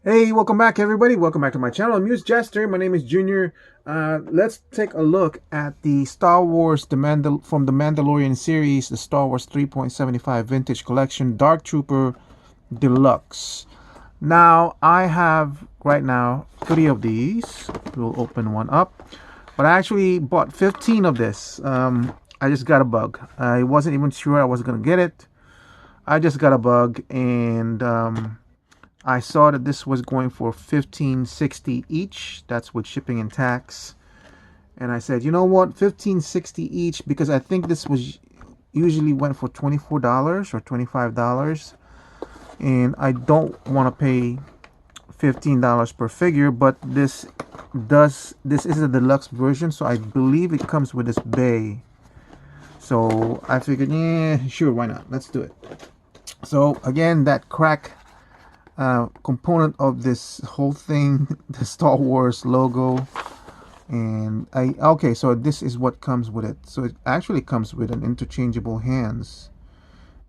Hey, welcome back, everybody. Welcome back to my channel. I'm Muse Jester. My name is Junior. Let's take a look at the Star Wars from the Mandalorian series, the Star Wars 3.75 Vintage Collection Dark Trooper Deluxe. Now, I have right now 3 of these. We'll open one up. But I actually bought 15 of this. I just got a bug. I wasn't even sure I was going to get it. I just got a bug, and I saw that this was going for 15.60 each. That's with shipping and tax. And I said, you know what, 15.60 each, because I think this was usually went for $24 or $25, and I don't want to pay $15 per figure. But this is a deluxe version, so I believe it comes with this bay. So I figured, yeah, sure, why not? Let's do it. So again, that crack component of this whole thing, the Star Wars logo. And okay, so this is what comes with it. So it actually comes with an interchangeable hands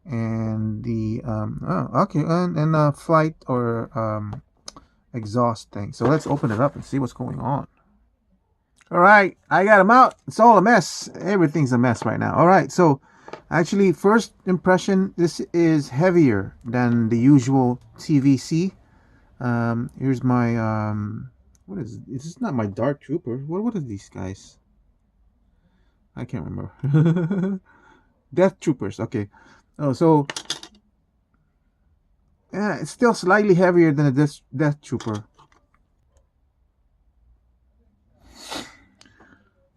and the okay, and a flight or exhaust thing. So let's open it up and see what's going on. All right, I got them out. It's all a mess. Everything's a mess right now. All right, so actually, first impression, this is heavier than the usual TVC. Here's my what is this? Is not my Dark Trooper. What are these guys? I can't remember. Death Troopers. Okay. Oh, so yeah, it's still slightly heavier than a Death Trooper.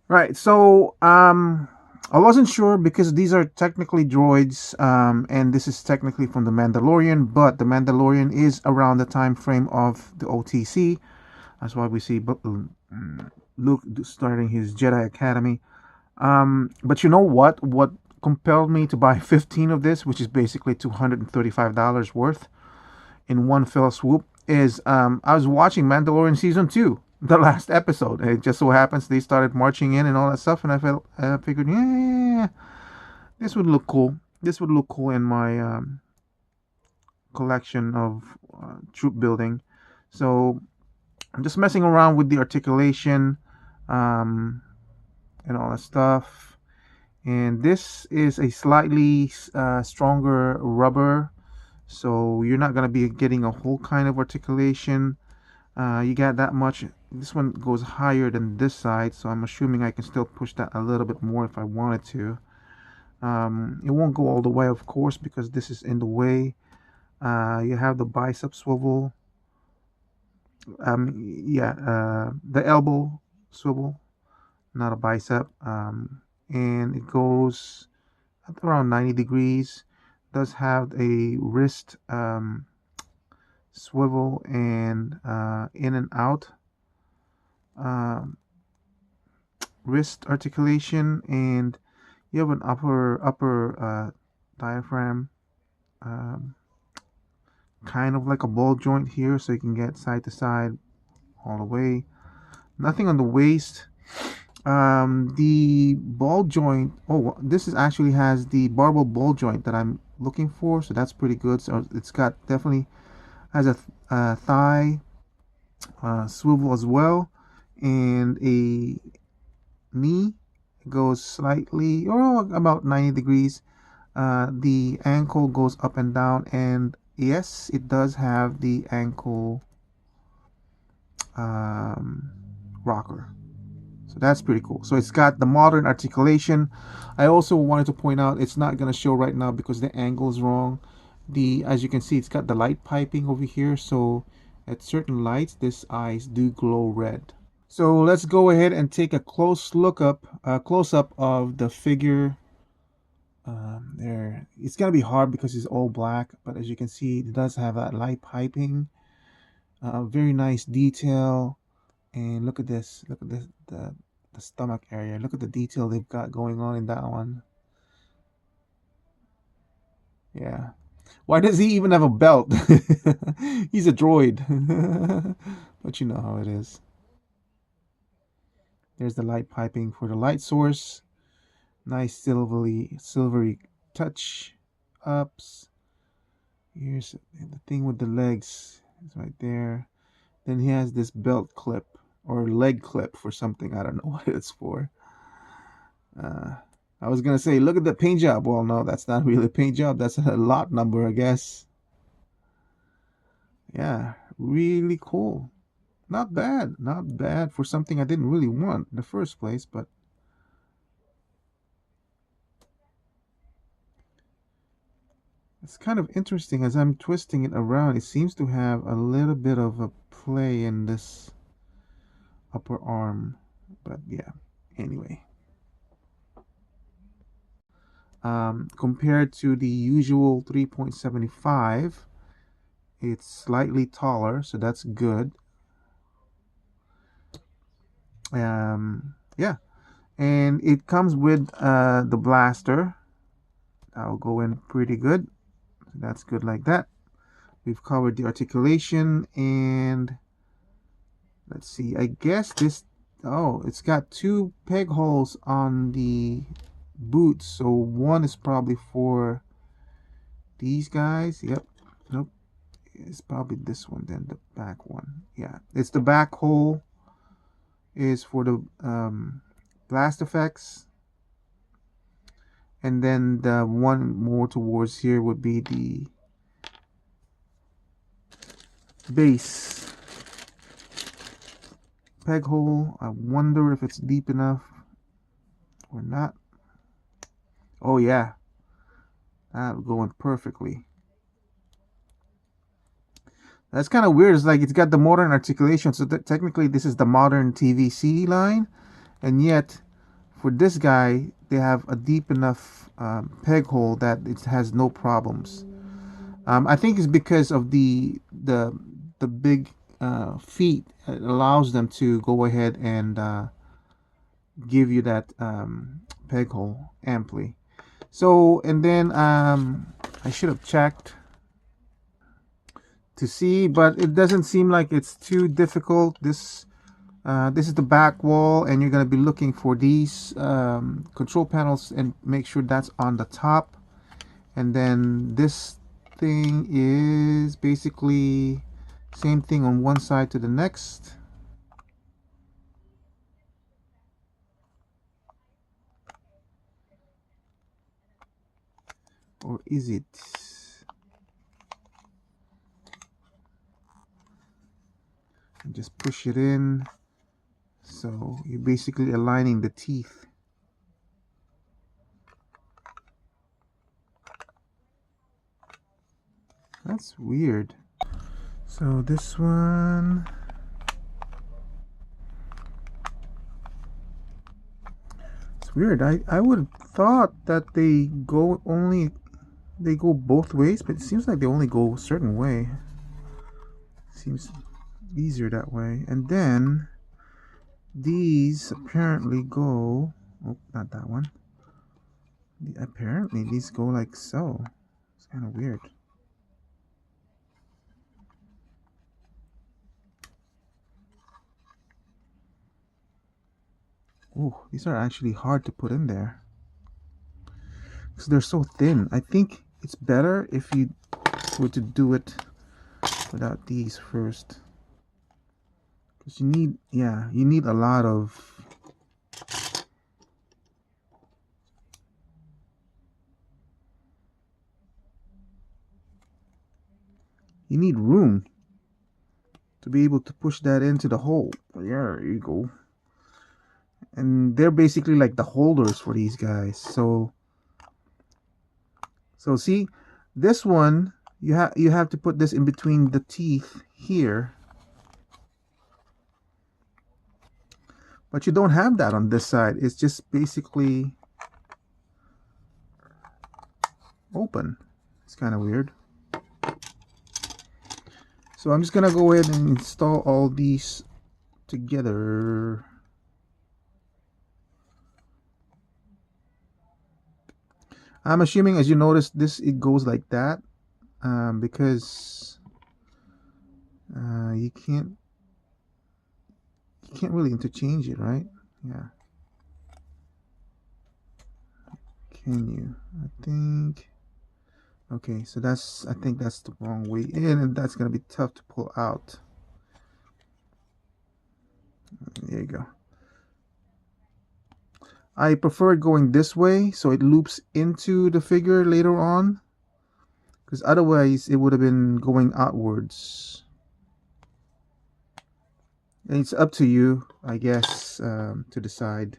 Right. So I wasn't sure because these are technically droids, and this is technically from the Mandalorian, but the Mandalorian is around the time frame of the OTC. That's why we see Luke starting his Jedi Academy. But you know what? What compelled me to buy 15 of this, which is basically $235 worth in one fell swoop, is I was watching Mandalorian season 2, the last episode. And it just so happens they started marching in and all that stuff, and I figured, yeah, this would look cool. This would look cool in my collection of troop building. So I'm just messing around with the articulation um, and all that stuff. And this is a slightly stronger rubber, so you're not going to be getting a whole kind of articulation. You got that much. This one goes higher than this side, so I'm assuming I can still push that a little bit more if I wanted to. It won't go all the way, of course, because this is in the way. You have the bicep swivel. Yeah, the elbow swivel, not a bicep. And it goes at around 90 degrees. Does have a wrist swivel and in and out wrist articulation, and you have an upper diaphragm, um, kind of like a ball joint here, so you can get side to side all the way. Nothing on the waist. The ball joint, oh, this is actually has the barbell ball joint that I'm looking for, so that's pretty good. So it's got definitely has a thigh swivel as well, and a knee goes slightly or about 90 degrees. The ankle goes up and down, and yes, it does have the ankle um, rocker. So that's pretty cool. So it's got the modern articulation. I also wanted to point out it's not going to show right now because the angle is wrong. As you can see, it's got the light piping over here. So at certain lights, this eyes do glow red. So let's go ahead and take a close up of the figure. There, it's gonna be hard because it's all black, but as you can see, it does have that light piping. Very nice detail. And look at this. Look at this. The stomach area. Look at the detail they've got going on in that one. Yeah. Why does he even have a belt? He's a droid. But you know how it is. There's the light piping for the light source. Nice silvery touch ups. Here's the thing with the legs. It's right there. Then he has this belt clip or leg clip for something. I don't know what it's for. Uh, I was gonna say, look at the paint job. Well, no, that's not really a paint job. That's a lot number, I guess. Yeah, really cool. Not bad. Not bad for something I didn't really want in the first place, but it's kind of interesting as I'm twisting it around. It seems to have a little bit of a play in this upper arm. But yeah, anyway. Compared to the usual 3.75, it's slightly taller, so that's good. Yeah, and it comes with the blaster. That'll go in pretty good. That's good like that. We've covered the articulation, and let's see. I guess this. Oh, it's got two peg holes on the boot, so one is probably for these guys. Yep. Nope. It's probably this one then, the back one. Yeah, it's the back hole is for the blast effects, and then the one more towards here would be the base peg hole. I wonder if it's deep enough or not. Oh yeah, that would go in perfectly. That's kind of weird. It's like it's got the modern articulation, so technically this is the modern TVC line, and yet for this guy they have a deep enough peg hole that it has no problems. I think it's because of the big feet. It allows them to go ahead and give you that peg hole amply. So, and then I should have checked to see, but it doesn't seem like it's too difficult. This is the back wall, and you're going to be looking for these control panels and make sure that's on the top. And then this thing is basically same thing on one side to the next. Or is it? And just push it in. So you're basically aligning the teeth. That's weird. So this one, it's weird. I would have thought that they go both ways, but it seems like they only go a certain way. Seems easier that way. And then these apparently go, oh, not that one. Apparently these go like so. It's kind of weird. Oh, these are actually hard to put in there because they're so thin. I think it's better if you were to do it without these first, because you need a lot of room to be able to push that into the hole. There you go. And they're basically like the holders for these guys. So see, this one you have to put this in between the teeth here, but you don't have that on this side. It's just basically open. It's kind of weird. So I'm just gonna go ahead and install all these together. I'm assuming, as you notice, it goes like that because you can't really interchange it, right? Yeah. Can you? I think Okay, so I think that's the wrong way in, and that's gonna be tough to pull out. There you go. I prefer going this way so it loops into the figure later on, because otherwise it would have been going outwards. And it's up to you, I guess, to decide.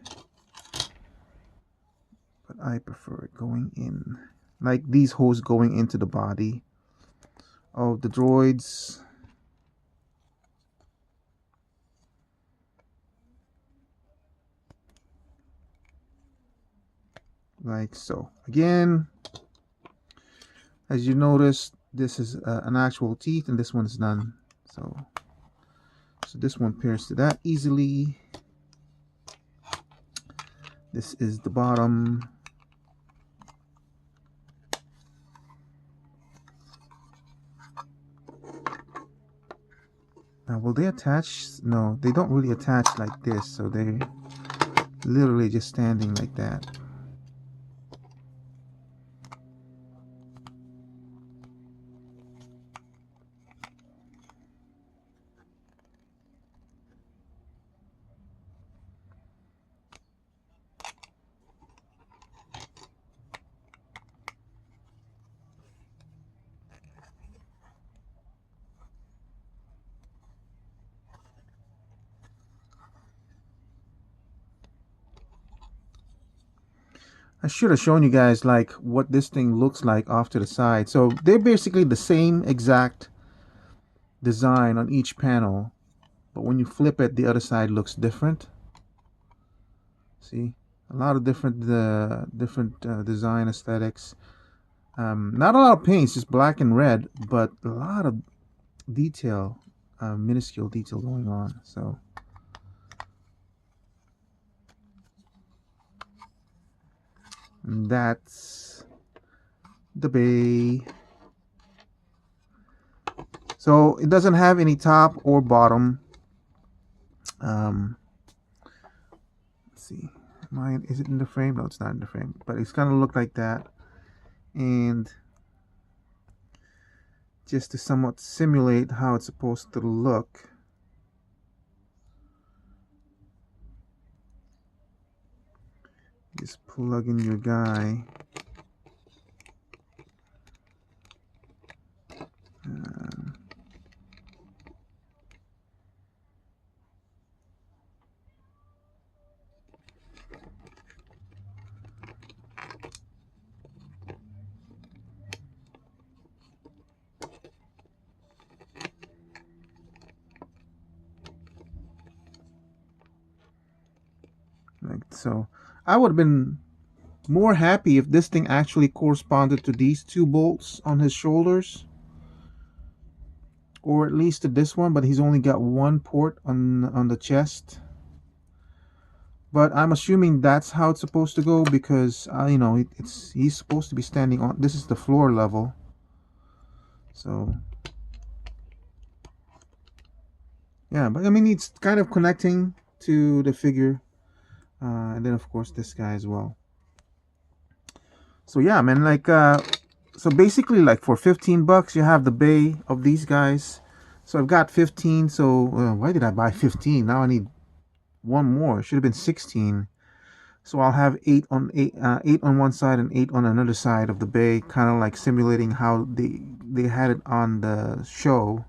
But I prefer it going in, like these holes going into the body of the droids. Like so. Again, as you notice, this is an actual teeth and this one is none. So this one pairs to that easily. This is the bottom. Now, will they attach? No, they don't really attach like this. So they're literally just standing like that. I should have shown you guys like what this thing looks like off to the side. So they're basically the same exact design on each panel, but when you flip it, the other side looks different. See, a lot of different design aesthetics. Not a lot of paints, just black and red, but a lot of detail, minuscule detail going on. So that's the bay. So it doesn't have any top or bottom. Let's see, is it in the frame? No, it's not in the frame, but it's gonna look like that. And just to somewhat simulate how it's supposed to look, just plug in your guy. Like so. I would have been more happy if this thing actually corresponded to these two bolts on his shoulders, or at least to this one, but he's only got one port on the chest. But I'm assuming that's how it's supposed to go, because you know, he's supposed to be standing on, this is the floor level. So yeah, but I mean, it's kind of connecting to the figure, and then of course this guy as well. So yeah, man, like so basically, like for 15 bucks you have the bay of these guys. So I've got 15. So why did I buy 15? Now I need one more. It should have been 16. So I'll have 8 on 8 on one side and 8 on another side of the bay, kind of like simulating how they had it on the show.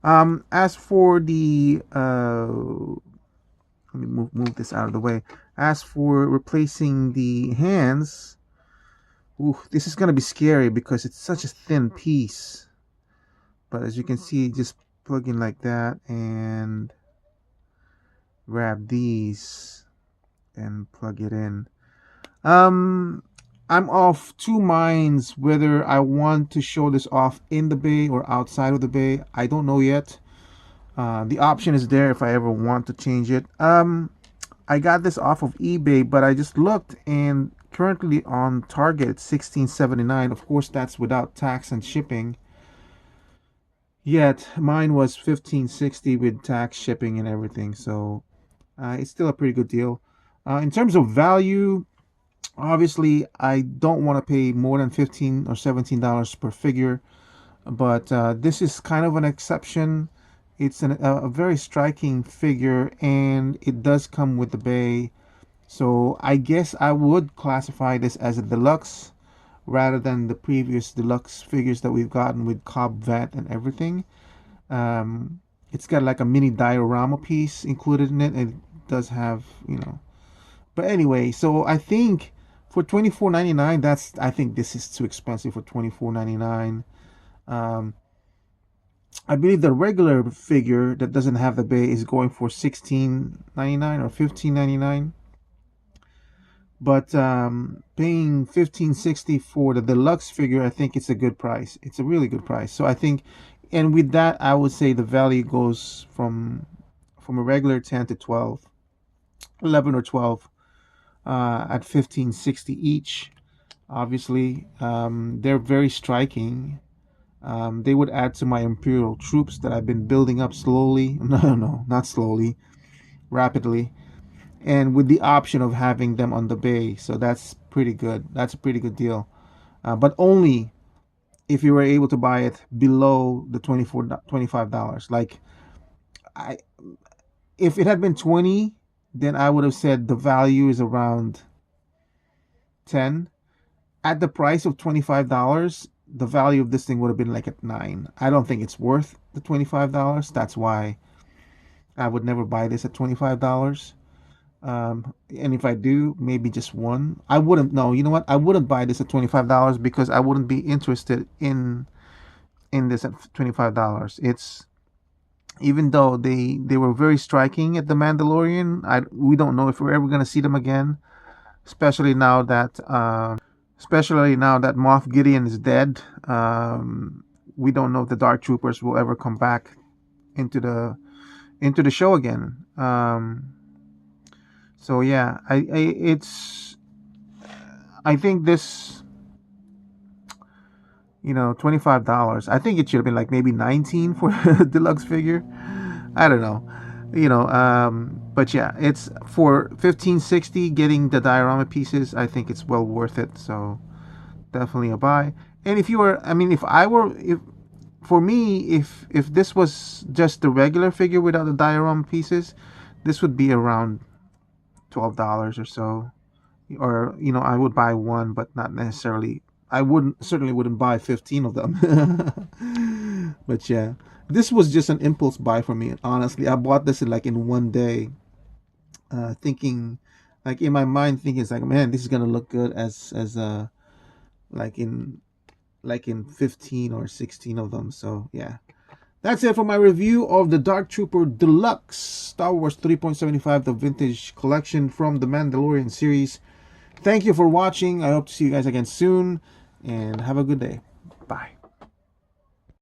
As for the let me move this out of the way. As for replacing the hands, ooh, this is gonna be scary because it's such a thin piece. But as you can see, just plug in like that and grab these and plug it in. I'm of two minds whether I want to show this off in the bay or outside of the bay. I don't know yet. The option is there if I ever want to change it. I got this off of eBay, but I just looked, and currently on Target it's $16.79. Of course, that's without tax and shipping. Yet mine was $15.60 with tax, shipping, and everything. So it's still a pretty good deal. In terms of value, Obviously, I don't want to pay more than $15 or $17 per figure, but this is kind of an exception. It's a very striking figure, and it does come with the bay. So I guess I would classify this as a deluxe rather than the previous deluxe figures that we've gotten with Cobb vet and everything. It's got like a mini diorama piece included in it. It does have, But anyway, so I think for $24.99, I think this is too expensive for $24.99. Um, I believe the regular figure that doesn't have the bay is going for $16.99 or $15.99. But paying $15.60 for the deluxe figure, I think it's a good price. It's a really good price. So I think, and with that, I would say the value goes from a regular 10 to 12, 11 or 12 at $15.60 each. Obviously, they're very striking. They would add to my Imperial troops that I've been building up slowly. No, not slowly, rapidly. And with the option of having them on the bay. So that's pretty good. That's a pretty good deal. But only if you were able to buy it below the $25. Like, if it had been 20, then I would have said the value is around 10. At the price of $25, the value of this thing would have been like at 9. I don't think it's worth the $25. That's why I would never buy this at $25. And if I do, maybe just one. I wouldn't. No, you know what? I wouldn't buy this at $25 because I wouldn't be interested in this at $25. It's, even though they were very striking at the Mandalorian, we don't know if we're ever gonna see them again, especially now that Moff Gideon is dead. We don't know if the Dark Troopers will ever come back into the show again. So yeah, I think this, $25. I think it should have been like maybe 19 for a deluxe figure. I don't know, but yeah, it's for $15.60 getting the diorama pieces. I think it's well worth it. So definitely a buy. And if for me, if this was just the regular figure without the diorama pieces, this would be around $12 or so. Or I would buy one, but not necessarily. I certainly wouldn't buy 15 of them. But yeah, this was just an impulse buy for me. Honestly, I bought this in one day, thinking, like in my mind, thinking it's like, man, this is gonna look good as like in 15 or 16 of them. So yeah, that's it for my review of the Dark Trooper Deluxe Star Wars 3.75, the vintage collection from the Mandalorian series. Thank you for watching. I hope to see you guys again soon, and have a good day. Bye.